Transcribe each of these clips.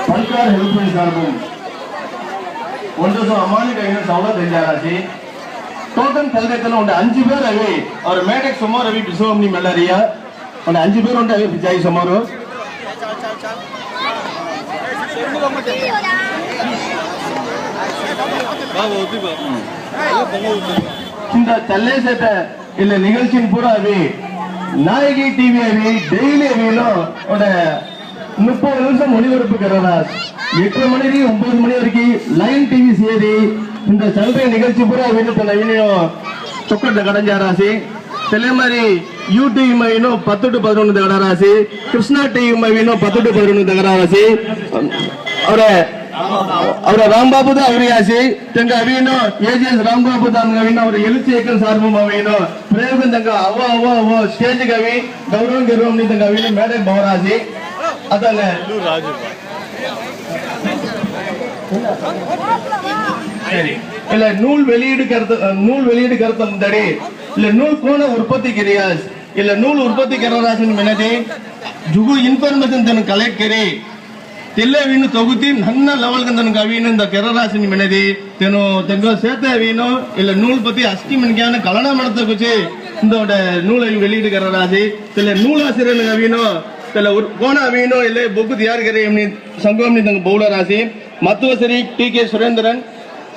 Palghar helpline சார்பும் ஒன்று அம்மானி கையில் சவுள தெரிஞ்சாராச்சு token கல்கத்தில் உண்டு 5 பேர் அவை और मैडक समोर अभी बिसोमनी मलेरिया और 5 பேர் உண்டு அவை பிஜாய் समोर இந்த தல்லேசட்ட இல்ல நிகழ்ச்சியின் பூரா அவை நாயகி டிவி அவை டெய்லி அவையில ஒரு 30 நிமிஷம் ஒளிபரப்புகிறதா 8 மணி 9 மணி வரைக்கும் லைன் டிவி சேரி இந்த சல்ற நிகழ்ச்சி பூரா வேணும் நவீனம் சொக்கட்ட கடஞ்சாராசி தெல்ல மாதிரி யூடிவி மவினோ 10 to 11 தகராசி கிருஷ்ணா டிவி மவினோ 10 to 11 தகராசி ಅವರ ರಾಮಬಾಬುದ ಅವರಿಯಾಸಿ ತಂಗ ಅವೇನು ಎಜಿಎಸ್ ರಾಮಬಾಬುದ ಅವೇನು ಅವರ ಎಲ್ಸಿ ಏಕನ್ ಸಾರ್ವಮ ಅವೇನು ಪ್ರಯೋಗ ತಂಗ ಅವ ಸ್ಟೇಜ್ ಗವಿ ಗೌರವ ಗಿರವಂ ನಿ ತಂಗ ಅವೇನು ಮೇಡೆ ಬವರಾಸಿ ಅದಲ್ಲ இல்ல நூல் வெளியீடு கருத்து முன்னாடி இல்ல நூல் கோண உற்பத்தி கிரியாஸ் இல்ல நூல் உற்பத்தி கரராசின் மெனஜே ஜுகு இன்ஃபர்மேஷன் தன் கலெக்ட் கரி தெல்லவீನು ತೊಗುತಿ ನನ್ನ ಲೆವೆಲ್ ಗಂತನ ಕವೀನು ಇಂದ ಕೆರರಾಸಿನ ಮೆನದಿ ತೆನು ತೆಂಗೋ ಸೇತವೀನು ಇಲ್ಲ ನೂಲ್ ಪತಿ ಅಷ್ಟಿ ಮನ್ಗ್ಯಾನ ಕಲನ ಮಾಡ್ತಾ ಕುಚಿ ಇಂದೋಡ ನೂಲ வெளியீடு கரராசி தெல்ல நூலாசிரியன் கவீனோ தெல்ல கோண அவீனோ இல்ல ಬೊಗ್ಗು ತಯಾರು ಕರೆ ಎಮ್ನಿ ಸಂಗಮನಿ ತಂಗ ಬೌಲ ರಾಸಿ ಮತ್ತುವಸರಿ TK. Surendran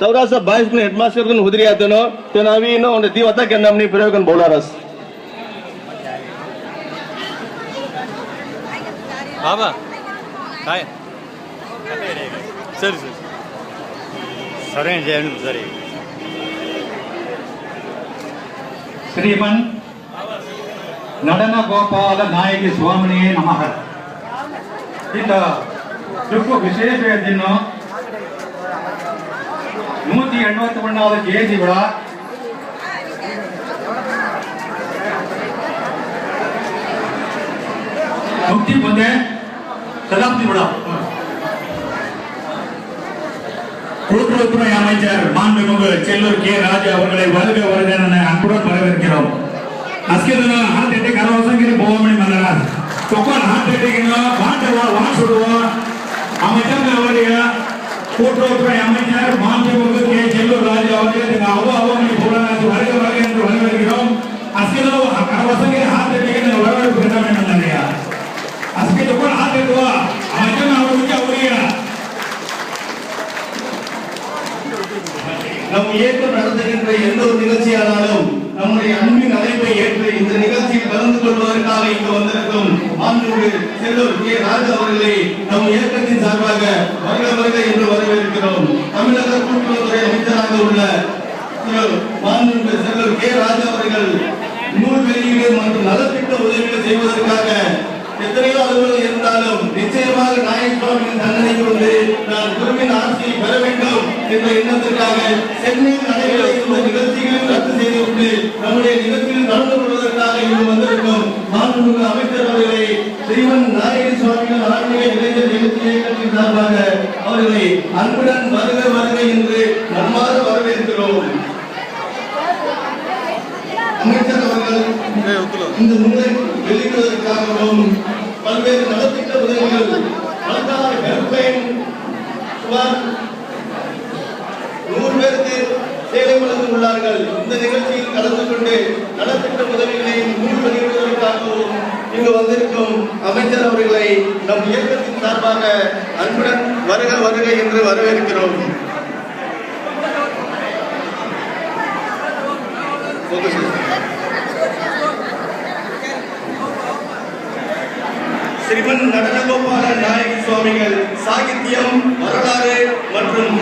ಸೌರಾಸ boys head master ಕನ್ ಹುದ್ರಿ ಆತನೋ ತೆನ ಅವೀನೋ ಒಂದು ದಿವತ ಕೆನ್ನಮ್ನಿ ಪ್ರಯೋಗನ್ ಬೌಲ ರಾಸ್ ಬಾಬಾ ಹಾಯ್ ಸರಿ ಸರಿ ಸರಿ ಜಯನು ಸರಿ ಶ್ರೀಮನ್ நடன கோபால நாயகி சுவாமினியே நமக இந்த ತುಕ್ಕು ವಿಶೇಷ ದಿನ 181வது ஜெயந்தி விழா முக்தி பொந்த சதாப்தி விழா கூட்டுறவுத்துறை அமைச்சர் மாண்புமிகு செல்லூர் கே. ராஜு அவர்களை வருக வருக என அன்புடன் வரவேற்கிறோம். ಅಸ್ಕಿದನ ಹಾರ್ಟ್ ಅಟ್ಯಾಕ್ ಅರವಸಂಗಿರಿ ಬೋಮಣಿ ಮಲ್ಲರ ತೊಕೊಂಡ್ ಹಾರ್ಟ್ ಅಟ್ಯಾಕ್ வாண்டவ வாசுடுவோம் அமைச்சர் அவருடைய கூட்டுறவுத்துறை அமைச்சர் மாண்புமிகு கே. செல்லூர் ராஜு அவர்கள் அவமணி போராட்டம் வருக வருக என்று வரவேற்கிறோம். அஸ்கிதன அரவசங்கிரி ஹார்ட் அட்ಯಾಕ್ வரவேற்பு கிட்டமே மல்லரையா அஸ்கி ತೊಕೊಂಡ್ ಹಾರ್ಟ್ ಅಟ್ಯಾಕ್ அமைச்சர் அவருக்கு அவருடைய நம் இயக்கம் நடத்துகின்ற எந்த ஒரு நிகழ்ச்சியானாலும் நம்முடைய அன்பின் அழைப்பை ஏற்று இந்த நிகழ்ச்சியில் கலந்து கொள்வதற்காக இங்கு வந்திருக்கும் மாண்புமிகு செல்லூர் கே. ராஜு அவர்களை நம் இயக்கத்தின் சார்பாக வருக வருக என்று வரவேற்கிறோம். தமிழக கூட்டுறவுத்துறை அமைச்சராக உள்ள மாண்புமிகு செல்லூர் கே. ராஜு அவர்கள் நூல் வெளியீடு மற்றும் நலத்திட்ட உதவிகள் செய்வதற்காக எத்தனையோ அலுவலர்கள் இருந்தாலும் நிச்சயமாக நாயகசுவாமியின் தண்டனைக்கு வந்து நான் குருவின் ஆட்சியை பெற வேண்டும் என்ற எண்ணத்திற்காக சென்னையில் நடைபெற இந்த நிகழ்ச்சிகளில் ரத்து செய்துவிட்டு நம்முடைய நிகழ்ச்சியில் கலந்து கொள்வதற்காக இங்கு வந்திருக்கும் மாண்புமிகு அமைச்சர் அவர்களை ஸ்ரீமன் நாயகசுவாமிகள் ஆன்மீக இளைஞர் எழுச்சி இயக்கத்தின் சார்பாக அவர்களை அன்புடன் வருக வருக என்று நம்மாறு வரவேற்கிறோம். அமைச்சர் அவர்கள் இந்த முறை வெளியிடுவதற்காகவும் பல்வேறு நலத்திட்ட உதவிகள் பல்கார் ஹெல்ப்லைன் சுமார் 100 பேருக்கு சேவை வழங்க உள்ளார்கள். இந்த நிகழ்ச்சியில் கலந்து கொண்டு நலத்திட்ட உதவிகளை நூல் வெளியிடுவதற்காகவும் இங்கு வந்திருக்கும் அமைச்சர் அவர்களை நம் இயக்கத்தின் சார்பாக அன்புடன் வருக வருக என்று வரவேற்கிறோம். ஸ்ரீமன் நடனகோபால நாயகி சுவாமிகள் சாகித்யம், வரலாறு மற்றும்